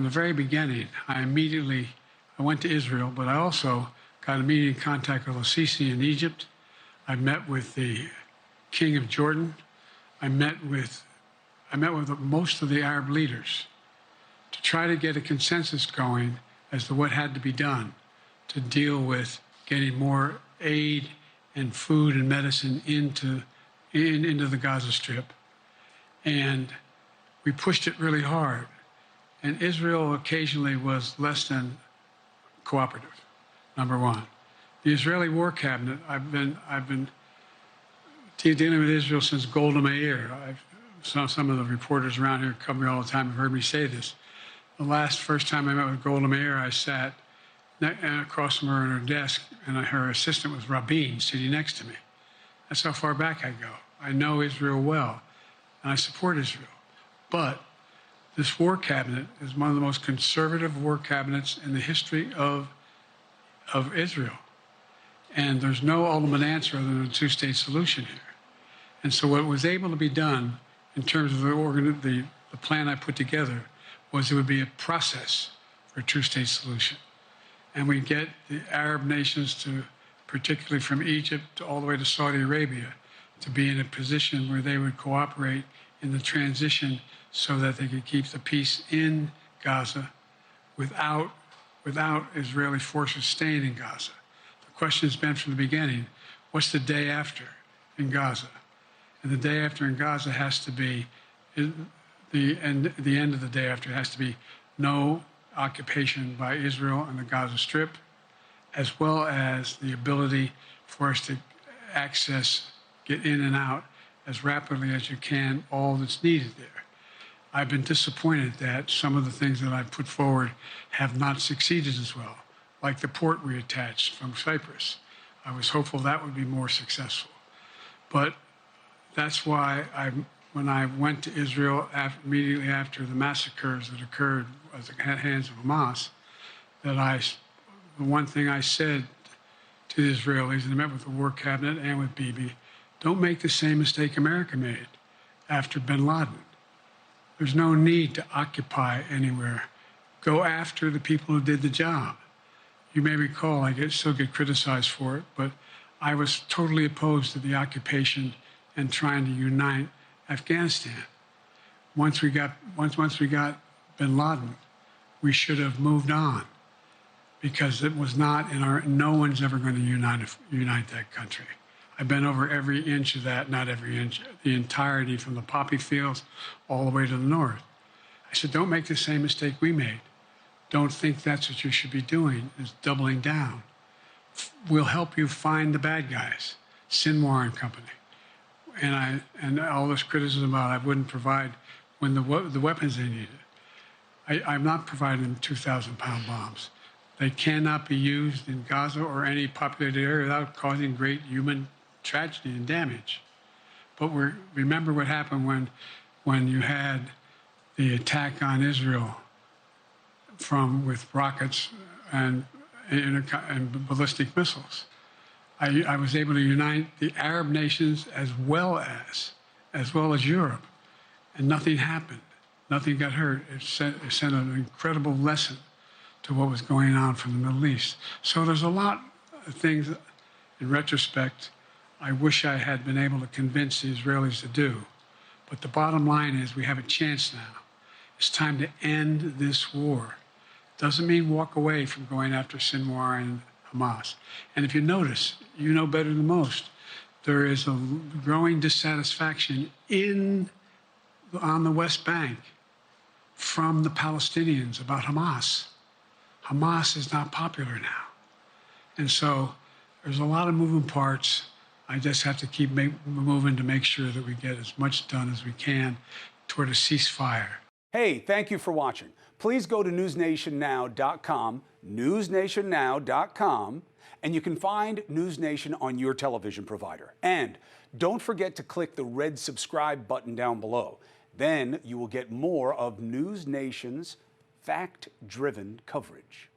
from the very beginning, I went to Israel, but I also got immediate contact with al-Sisi in Egypt. I met with the King of Jordan. I met with most of the Arab leaders to try to get a consensus going as to what had to be done to deal with getting more aid and food and medicine into the Gaza Strip. And we pushed it really hard. And Israel occasionally was less than cooperative, number one. The Israeli War Cabinet, I've been dealing with Israel since Golda Meir. Some of the reporters around here come here all the time have heard me say this. The first time I met with Golda Meir, I sat across from her at her desk, and her assistant was Rabin sitting next to me. That's how far back I go. I know Israel well, and I support Israel. But this war cabinet is one of the most conservative war cabinets in the history of Israel. And there's no ultimate answer other than a two-state solution here. And so what was able to be done in terms of the plan I put together was it would be a process for a two-state solution. And we get the Arab nations to, particularly from Egypt all the way to Saudi Arabia, to be in a position where they would cooperate in the transition so that they could keep the peace in Gaza without Israeli forces staying in Gaza. The question has been from the beginning, what's the day after in Gaza? And the day after in Gaza has to be, the end of the day after has to be no occupation by Israel on the Gaza Strip, as well as the ability for us to get in and out as rapidly as you can, all that's needed there. I've been disappointed that some of the things that I've put forward have not succeeded as well, like the port we attached from Cyprus. I was hopeful that would be more successful. But that's why when I went to Israel immediately after the massacres that occurred at the hands of Hamas, the one thing I said to the Israelis, and I met with the War Cabinet and with Bibi, don't make the same mistake America made after bin Laden. There's no need to occupy anywhere. Go after the people who did the job. You may recall I still get criticized for it, but I was totally opposed to the occupation and trying to unite Afghanistan. Once we got bin Laden, we should have moved on, because it was not no one's ever going to unite that country. I've been over every inch of that, not every inch, the entirety from the poppy fields all the way to the north. I said, don't make the same mistake we made. Don't think that's what you should be doing, is doubling down. We'll help you find the bad guys, Sinwar and company. And all this criticism about I wouldn't provide when the weapons they needed. I'm not providing them 2,000-pound bombs. They cannot be used in Gaza or any populated area without causing great human tragedy and damage. But remember what happened when you had the attack on Israel with rockets and ballistic missiles. I was able to unite the Arab nations as well as Europe, and nothing happened. Nothing got hurt. It sent an incredible lesson to what was going on from the Middle East. So there's a lot of things, in retrospect, I wish I had been able to convince the Israelis to do. But the bottom line is we have a chance now. It's time to end this war. Doesn't mean walk away from going after Sinwar and Hamas. And if you notice, you know better than most, there is a growing dissatisfaction on the West Bank from the Palestinians about Hamas. Hamas is not popular now. And so there's a lot of moving parts. I just have to keep moving to make sure that we get as much done as we can toward a ceasefire. Hey, thank you for watching. Please go to newsnationnow.com, newsnationnow.com, and you can find NewsNation on your television provider. And don't forget to click the red subscribe button down below. Then you will get more of NewsNation's fact-driven coverage.